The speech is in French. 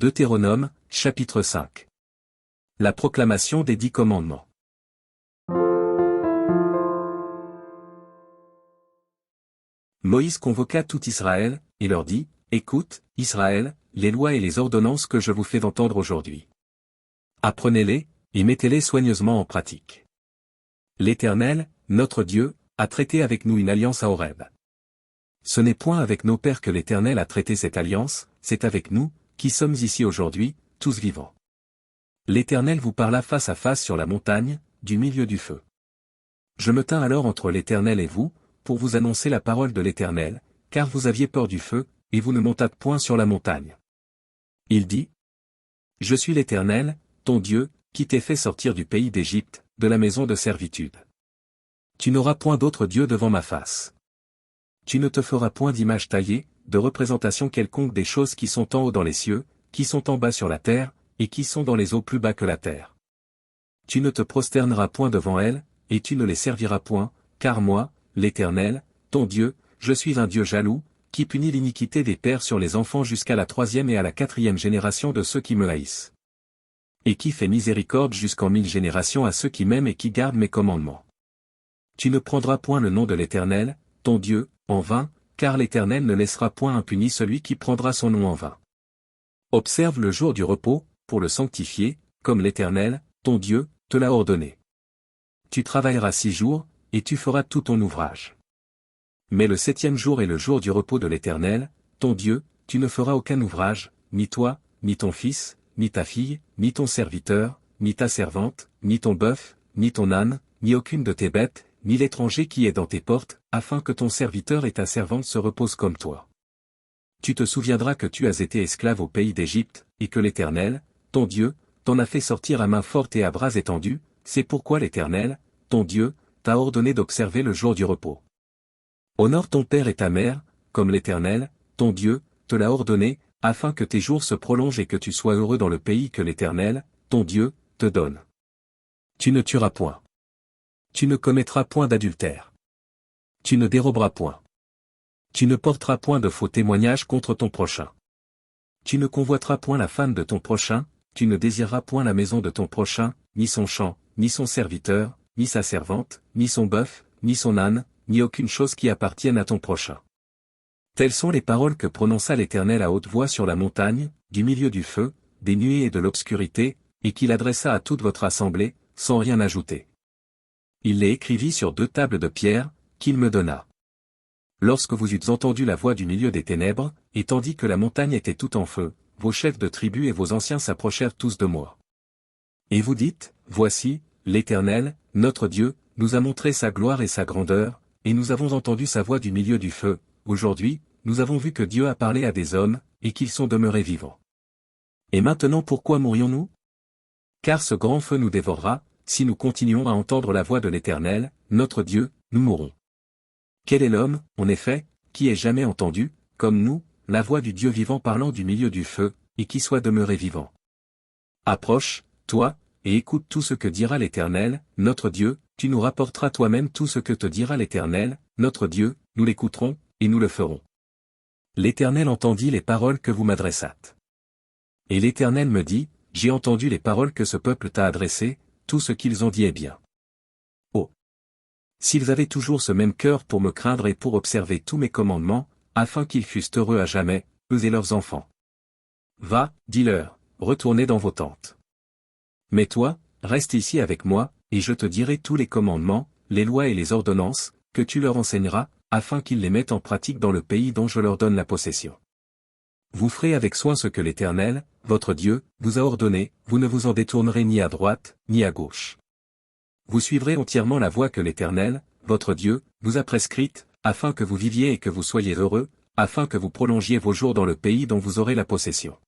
Deutéronome, chapitre 5. La proclamation des 10 commandements. Moïse convoqua tout Israël, et leur dit, « Écoute, Israël, les lois et les ordonnances que je vous fais entendre aujourd'hui. Apprenez-les, et mettez-les soigneusement en pratique. L'Éternel, notre Dieu, a traité avec nous une alliance à Horeb. Ce n'est point avec nos pères que l'Éternel a traité cette alliance, c'est avec nous, qui sommes ici aujourd'hui, tous vivants. L'Éternel vous parla face à face sur la montagne, du milieu du feu. Je me tins alors entre l'Éternel et vous, pour vous annoncer la parole de l'Éternel, car vous aviez peur du feu, et vous ne montâtes point sur la montagne. Il dit, « Je suis l'Éternel, ton Dieu, qui t'ai fait sortir du pays d'Égypte, de la maison de servitude. Tu n'auras point d'autre Dieu devant ma face. Tu ne te feras point d'image taillée, de représentation quelconque des choses qui sont en haut dans les cieux, qui sont en bas sur la terre, et qui sont dans les eaux plus bas que la terre. Tu ne te prosterneras point devant elles, et tu ne les serviras point, car moi, l'Éternel, ton Dieu, je suis un Dieu jaloux, qui punit l'iniquité des pères sur les enfants jusqu'à la 3e et à la 4e génération de ceux qui me haïssent. Et qui fait miséricorde jusqu'en 1000 générations à ceux qui m'aiment et qui gardent mes commandements. Tu ne prendras point le nom de l'Éternel, ton Dieu, en vain, car l'Éternel ne laissera point impuni celui qui prendra son nom en vain. Observe le jour du repos, pour le sanctifier, comme l'Éternel, ton Dieu, te l'a ordonné. Tu travailleras 6 jours, et tu feras tout ton ouvrage. Mais le 7e jour est le jour du repos de l'Éternel, ton Dieu, tu ne feras aucun ouvrage, ni toi, ni ton fils, ni ta fille, ni ton serviteur, ni ta servante, ni ton bœuf, ni ton âne, ni aucune de tes bêtes, ni l'étranger qui est dans tes portes, afin que ton serviteur et ta servante se reposent comme toi. Tu te souviendras que tu as été esclave au pays d'Égypte, et que l'Éternel, ton Dieu, t'en a fait sortir à main forte et à bras étendus, c'est pourquoi l'Éternel, ton Dieu, t'a ordonné d'observer le jour du repos. Honore ton père et ta mère, comme l'Éternel, ton Dieu, te l'a ordonné, afin que tes jours se prolongent et que tu sois heureux dans le pays que l'Éternel, ton Dieu, te donne. Tu ne tueras point. Tu ne commettras point d'adultère. Tu ne déroberas point. Tu ne porteras point de faux témoignages contre ton prochain. Tu ne convoiteras point la femme de ton prochain, tu ne désireras point la maison de ton prochain, ni son champ, ni son serviteur, ni sa servante, ni son bœuf, ni son âne, ni aucune chose qui appartienne à ton prochain. Telles sont les paroles que prononça l'Éternel à haute voix sur la montagne, du milieu du feu, des nuées et de l'obscurité, et qu'il adressa à toute votre assemblée, sans rien ajouter. Il les écrivit sur 2 tables de pierre, qu'il me donna. Lorsque vous eûtes entendu la voix du milieu des ténèbres, et tandis que la montagne était tout en feu, vos chefs de tribus et vos anciens s'approchèrent tous de moi. Et vous dites, voici, l'Éternel, notre Dieu, nous a montré sa gloire et sa grandeur, et nous avons entendu sa voix du milieu du feu, aujourd'hui, nous avons vu que Dieu a parlé à des hommes, et qu'ils sont demeurés vivants. Et maintenant pourquoi mourions-nous? Car ce grand feu nous dévorera, si nous continuons à entendre la voix de l'Éternel, notre Dieu, nous mourrons. Quel est l'homme, en effet, qui ait jamais entendu, comme nous, la voix du Dieu vivant parlant du milieu du feu, et qui soit demeuré vivant? Approche, toi, et écoute tout ce que dira l'Éternel, notre Dieu, tu nous rapporteras toi-même tout ce que te dira l'Éternel, notre Dieu, nous l'écouterons, et nous le ferons. L'Éternel entendit les paroles que vous m'adressâtes. Et l'Éternel me dit, j'ai entendu les paroles que ce peuple t'a adressées, tout ce qu'ils ont dit est bien. Oh! S'ils avaient toujours ce même cœur pour me craindre et pour observer tous mes commandements, afin qu'ils fussent heureux à jamais, eux et leurs enfants. Va, dis-leur, retournez dans vos tentes. Mais toi, reste ici avec moi, et je te dirai tous les commandements, les lois et les ordonnances, que tu leur enseigneras, afin qu'ils les mettent en pratique dans le pays dont je leur donne la possession. Vous ferez avec soin ce que l'Éternel, votre Dieu, vous a ordonné, vous ne vous en détournerez ni à droite, ni à gauche. Vous suivrez entièrement la voie que l'Éternel, votre Dieu, vous a prescrite, afin que vous viviez et que vous soyez heureux, afin que vous prolongiez vos jours dans le pays dont vous aurez la possession.